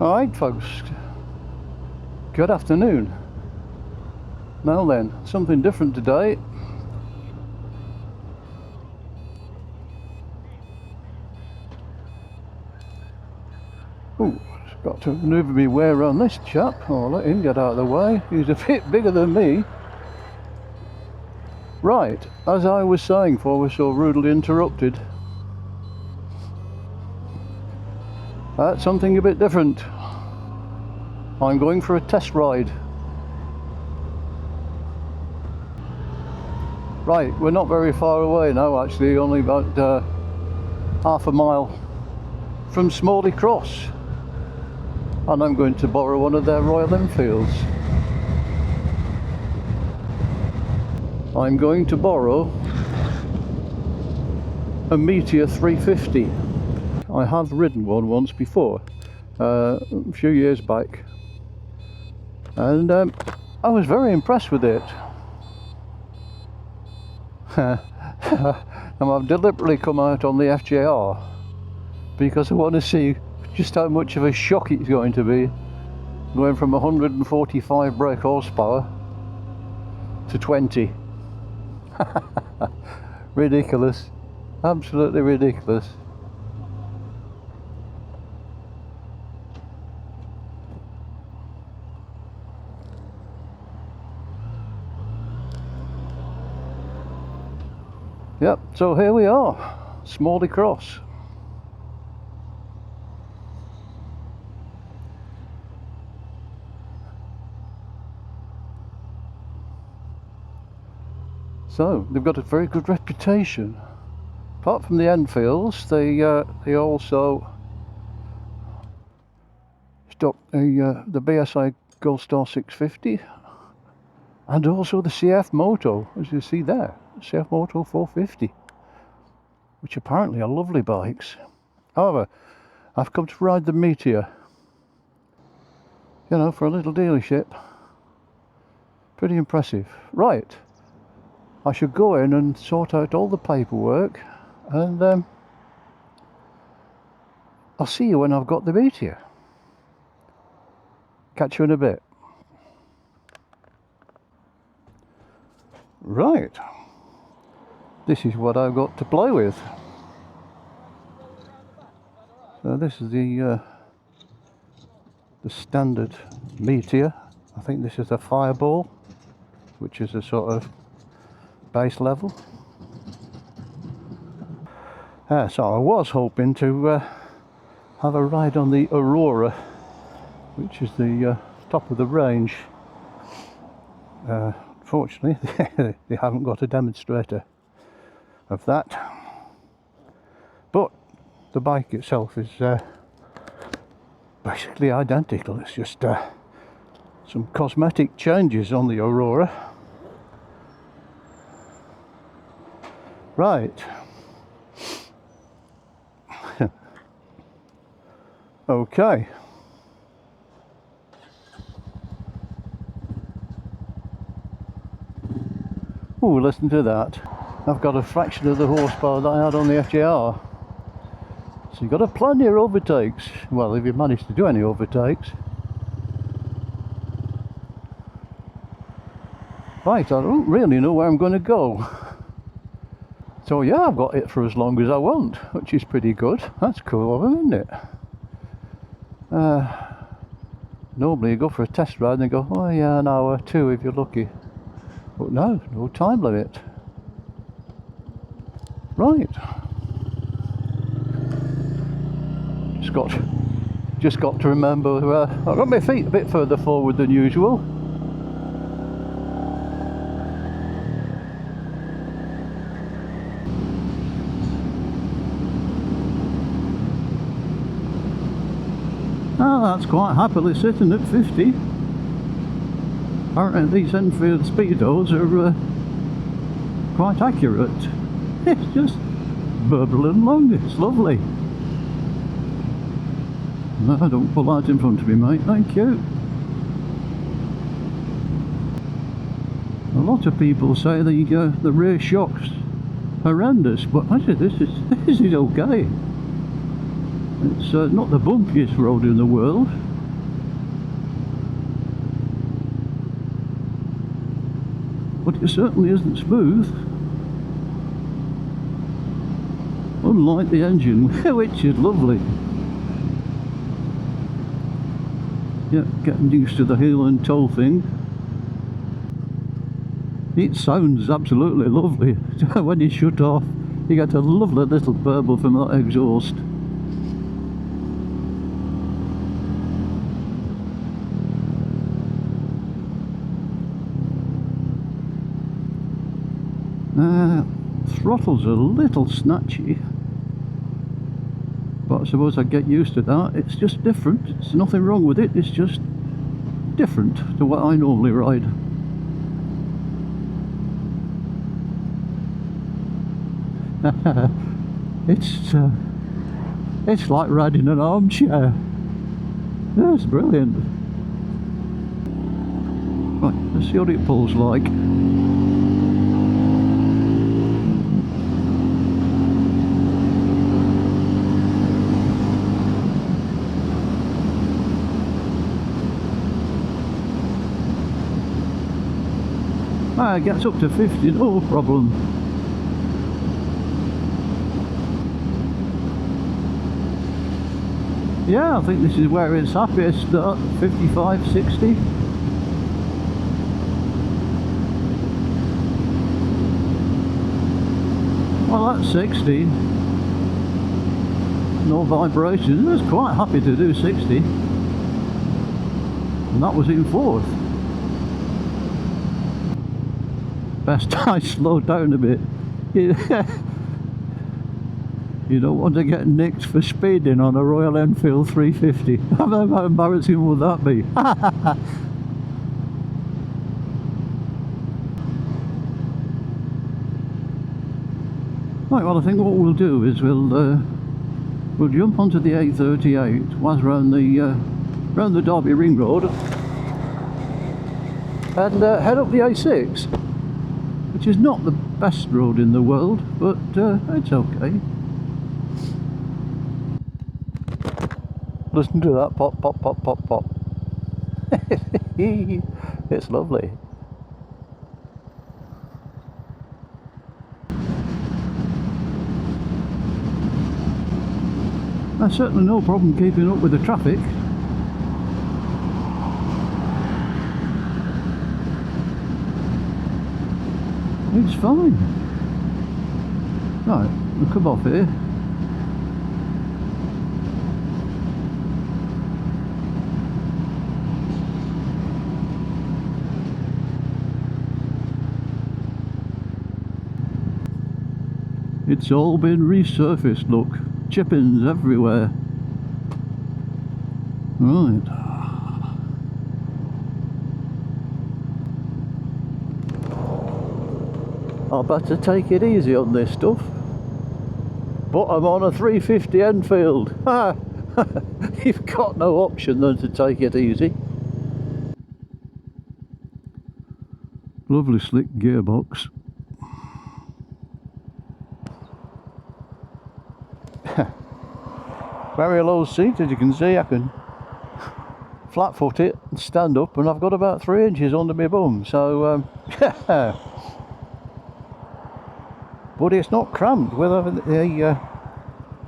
Alright folks, good afternoon. Now then, something different today. Ooh, just got to manoeuvre me way around this chap. I'll let him get out of the way, he's a bit bigger than me. Right, as I was saying before we're so rudely interrupted, that's something a bit different. I'm going for a test ride. Right, we're not very far away now actually, only about half a mile from Smalley Cross. And I'm going to borrow one of their Royal Enfields. I'm going to borrow a Meteor 350. I have ridden one once before, a few years back, and I was very impressed with it. And I've deliberately come out on the FJR because I want to see just how much of a shock it's going to be, going from 145 brake horsepower to 20. Ridiculous, absolutely ridiculous. Yep, so here we are, Smalley Cross. So they've got a very good reputation. Apart from the Enfields, they also stock the BSI Gold Star 650 and also the CF Moto, as you see there, CF Moto 450, which apparently are lovely bikes. However, I've come to ride the Meteor, you know, for a little dealership. Pretty impressive. Right, I should go in and sort out all the paperwork, and I'll see you when I've got the Meteor. Catch you in a bit. Right, this is what I've got to play with. So this is the standard Meteor. I think this is a Fireball, which is a sort of base level. So I was hoping to have a ride on the Aurora, which is the top of the range. Fortunately, they haven't got a demonstrator of that, but the bike itself is basically identical. It's just some cosmetic changes on the Aurora. Right. Okay. Oh, listen to that. I've got a fraction of the horsepower that I had on the FJR. So you've got to plan your overtakes. Well, if you manage to do any overtakes. Right, I don't really know where I'm going to go. So yeah, I've got it for as long as I want, which is pretty good. That's cool of them, isn't it? Normally you go for a test ride and they go, oh yeah, an hour, 2 if you're lucky. But no, no time limit. Right. Just got to remember, I've got my feet a bit further forward than usual. Ah, that's quite happily sitting at 50. Apparently these Enfield Speedos are quite accurate. It's just burbling along, it's lovely. No, don't pull that in front of me, mate, thank you. A lot of people say the rear shock's horrendous, but actually this is okay. It's not the bumpiest road in the world, but it certainly isn't smooth, unlike the engine, which is lovely. Yeah, getting used to the heel and toe thing. It sounds absolutely lovely. When you shut off, you get a lovely little burble from that exhaust. Throttle's a little snatchy, but I suppose I get used to that. It's just different. There's nothing wrong with it, it's just different to what I normally ride. It's like riding an armchair. It's brilliant. Right, let's see what it pulls like. It gets up to 50, no problem. Yeah, I think this is where it's happiest, 55, 60. Well, that's 60. No vibration. I was quite happy to do 60. And that was in fourth. Best I slow down a bit. You don't want to get nicked for speeding on a Royal Enfield 350. How embarrassing would that be? Right, well, I think what we'll do is we'll jump onto the A38, was round the Derby Ring Road, and head up the A6. Which is not the best road in the world, but it's okay. Listen to that pop, pop, pop, pop, pop. It's lovely. There's certainly no problem keeping up with the traffic. It's fine. Right, we'll come off here. It's all been resurfaced, look. Chippings everywhere. Right. I better take it easy on this stuff. But I'm on a 350 Enfield. You've got no option than to take it easy. Lovely slick gearbox. Very low seat, as you can see. I can flat foot it and stand up, and I've got about 3 inches under my bum, so but it's not cramped with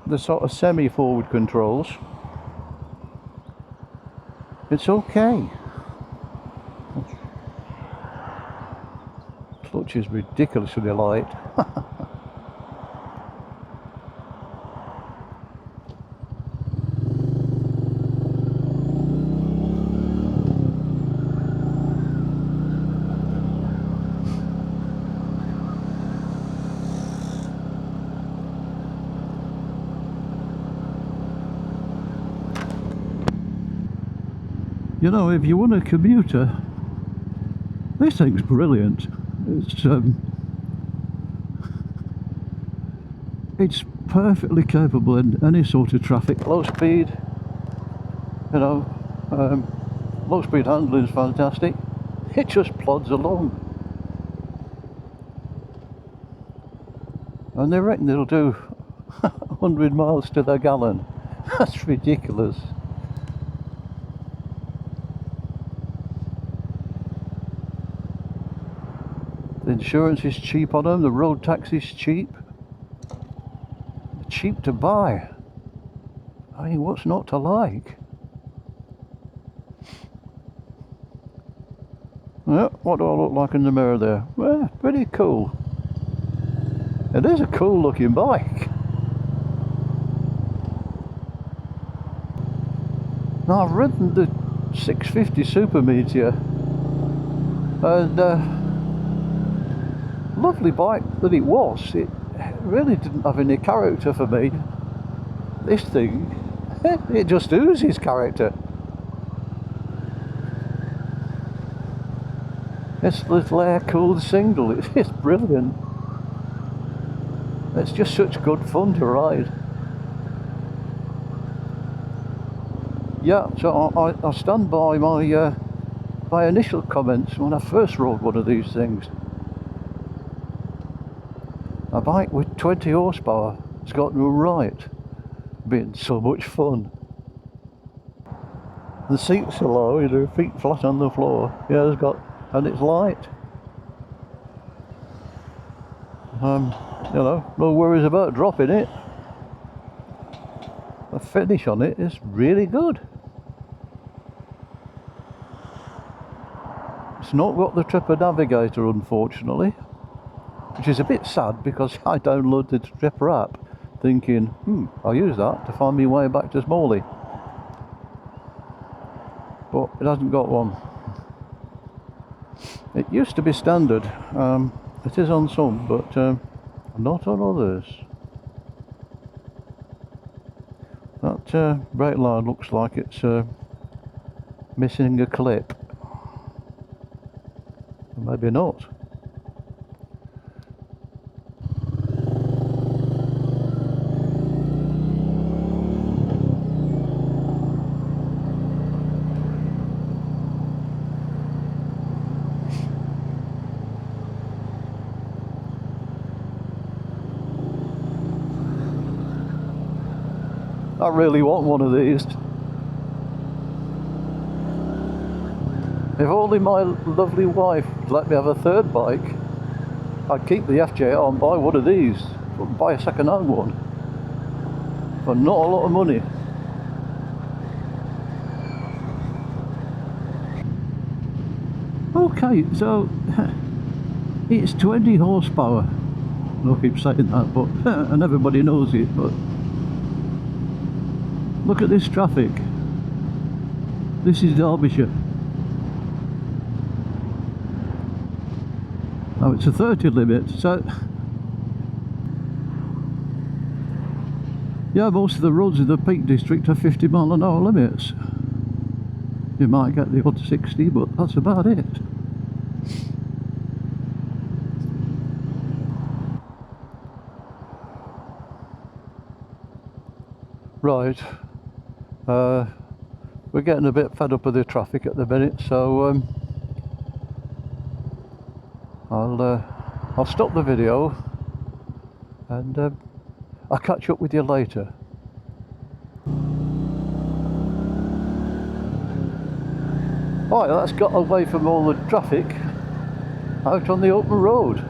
the sort of semi-forward controls. It's okay. Clutch is ridiculously light. You know, if you want a commuter, this thing's brilliant. It's perfectly capable in any sort of traffic. Low speed, you know, low speed handling is fantastic. It just plods along. And they reckon it'll do 100 miles to the gallon. That's ridiculous. The insurance is cheap on them, the road tax is cheap. Cheap to buy. I mean, what's not to like? Yeah, what do I look like in the mirror there? Well, pretty cool. It is a cool looking bike. Now, I've ridden the 650 Super Meteor, and lovely bike that it was. It really didn't have any character for me. This thing, it just oozes character. This little air-cooled single, it's brilliant. It's just such good fun to ride. Yeah, so I stand by my initial comments when I first rode one of these things. A bike with 20 horsepower has got no right being so much fun. The seats are low, your feet flat on the floor. Yeah, and it's light. You know, no worries about dropping it. The finish on it is really good. It's not got the Tripper Navigator, unfortunately, which is a bit sad because I downloaded the Tripper app thinking, I'll use that to find my way back to Smalley. But it hasn't got one. It used to be standard. It is on some, but not on others. That brake line looks like it's missing a clip. Maybe not. I really want one of these. If only my lovely wife would let me have a third bike, I'd keep the FJ and buy one of these, but buy a second-hand one for not a lot of money. Okay, so it's 20 horsepower. I keep saying that, but and everybody knows it, but look at this traffic. This is Derbyshire. Now it's a 30 limit, so yeah, most of the roads in the Peak District are 50 mile an hour limits. You might get the odd 60, but that's about it. Right, we're getting a bit fed up with the traffic at the minute, so I'll stop the video and I'll catch up with you later. Right, that's got away from all the traffic out on the open road.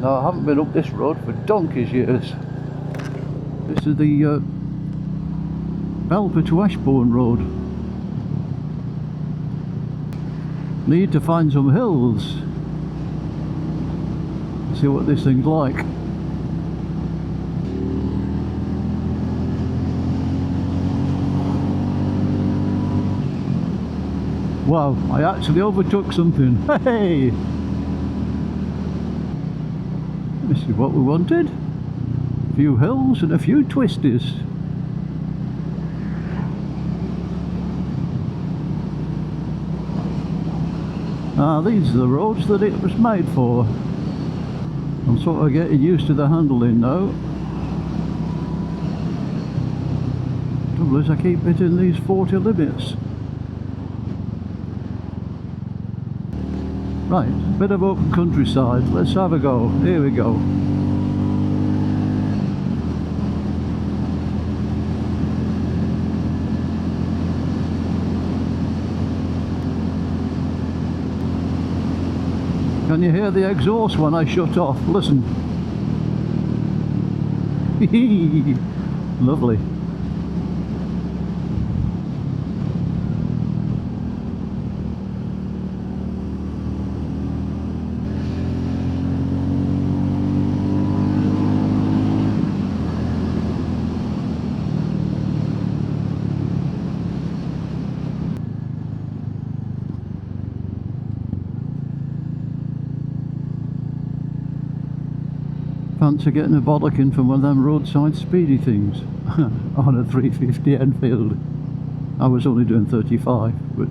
Now, I haven't been up this road for donkey's years. This is the Belper to Ashbourne road. Need to find some hills. See what this thing's like. Wow, I actually overtook something. Hey! This is what we wanted. A few hills and a few twisties. These are the roads that it was made for. I'm sort of getting used to the handling now. Trouble is I keep hitting these 40 limits. Right, a bit of open countryside. Let's have a go. Here we go. Can you hear the exhaust when I shut off? Listen. Lovely. Fancy getting a bollocking from one of them roadside speedy things on a 350 Enfield. I was only doing 35, but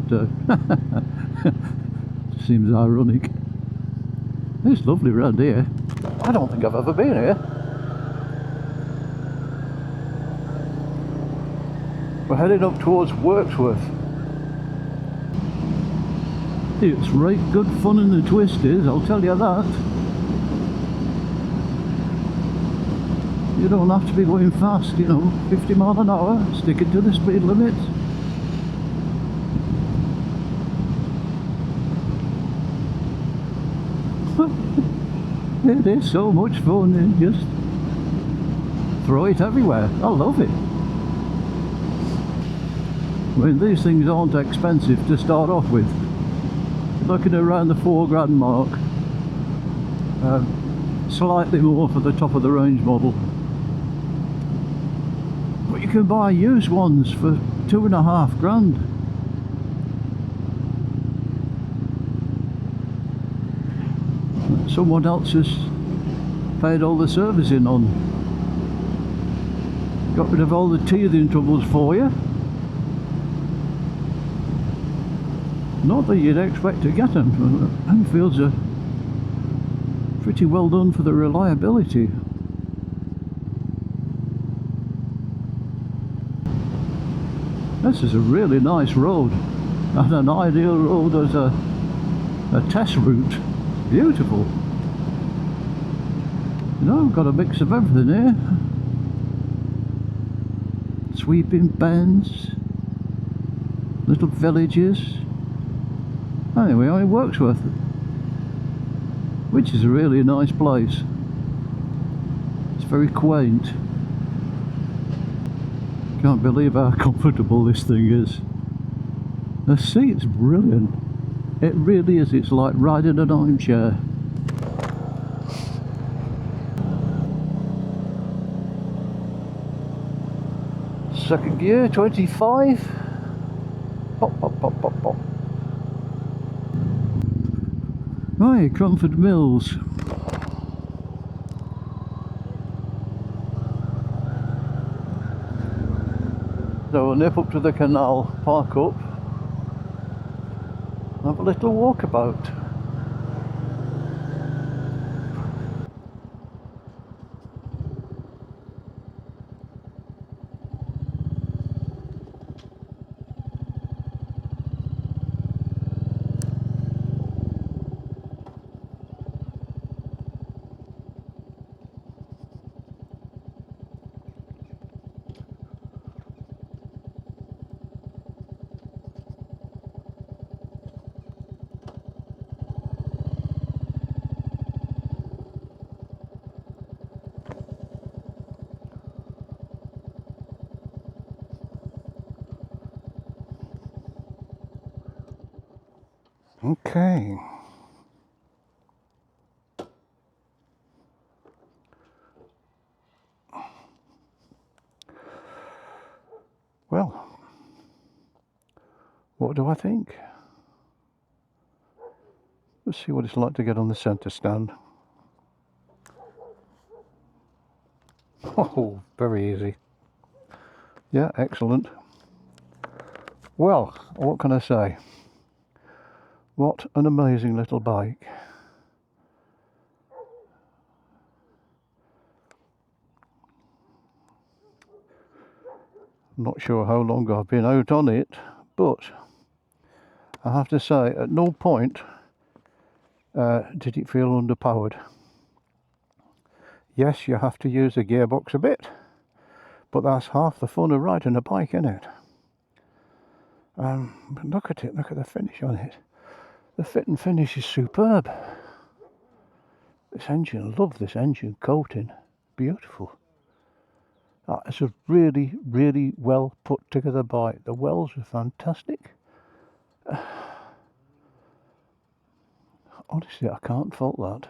seems ironic. It's lovely round here. I don't think I've ever been here. We're heading up towards Worksworth. It's right good fun in the Twisties, I'll tell you that. You don't have to be going fast, you know, 50 miles an hour, sticking to the speed limit. It is so much fun, you just throw it everywhere. I love it. I mean, these things aren't expensive to start off with. Looking around the £4 mark. Slightly more for the top of the range model. But you can buy used ones for £2.5 grand. Someone else has paid all the servicing on. Got rid of all the teething troubles for you. Not that you'd expect to get them. Enfields are pretty well done for the reliability. This is a really nice road and an ideal road as a test route. Beautiful. You know, got a mix of everything here. Sweeping bends, little villages. Anyway, I'm in Worksworth, which is a really nice place. It's very quaint. Can't believe how comfortable this thing is. The seat's brilliant. It really is. It's like riding an armchair. Second gear, 25. Pop, pop, pop, pop, pop. Right, Cromford Mills. So we'll nip up to the canal, park up, have a little walkabout. Okay. Well, what do I think? Let's see what it's like to get on the centre stand. Oh, very easy. Yeah, excellent. Well, what can I say? What an amazing little bike. I'm not sure how long I've been out on it, but I have to say at no point did it feel underpowered. Yes, you have to use the gearbox a bit, but that's half the fun of riding a bike, isn't it? But look at it, look at the finish on it. The fit and finish is superb. This engine, love this engine coating. Beautiful. It's a really, really well put together bike. The wells are fantastic. Honestly, I can't fault that.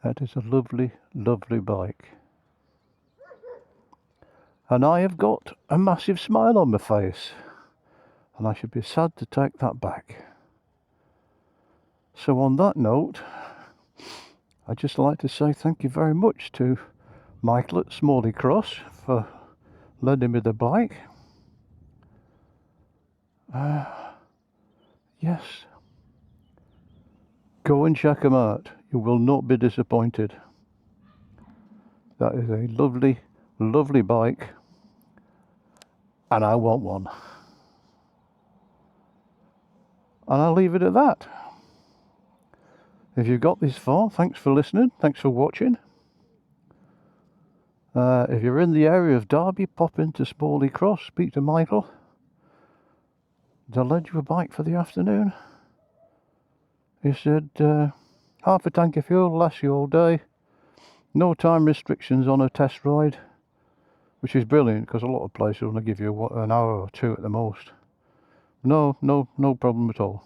That is a lovely, lovely bike. And I have got a massive smile on my face. And I should be sad to take that back. So on that note, I'd just like to say thank you very much to Michael at Smalley Cross for lending me the bike. Yes. Go and check them out. You will not be disappointed. That is a lovely, lovely bike. And I want one. And I'll leave it at that. If you've got this far, thanks for listening. Thanks for watching. If you're in the area of Derby, pop into Smalley Cross, speak to Michael. They'll lend you a bike for the afternoon. He said, half a tank of fuel lasts you all day. No time restrictions on a test ride, which is brilliant because a lot of places only give you an hour or two at the most. No problem at all.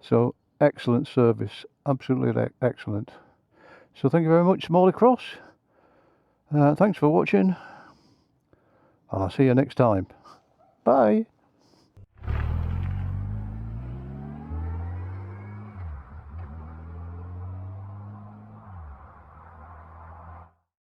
So excellent service, absolutely excellent. So thank you very much, Smalley Cross. Thanks for watching, and I'll see you next time. Bye.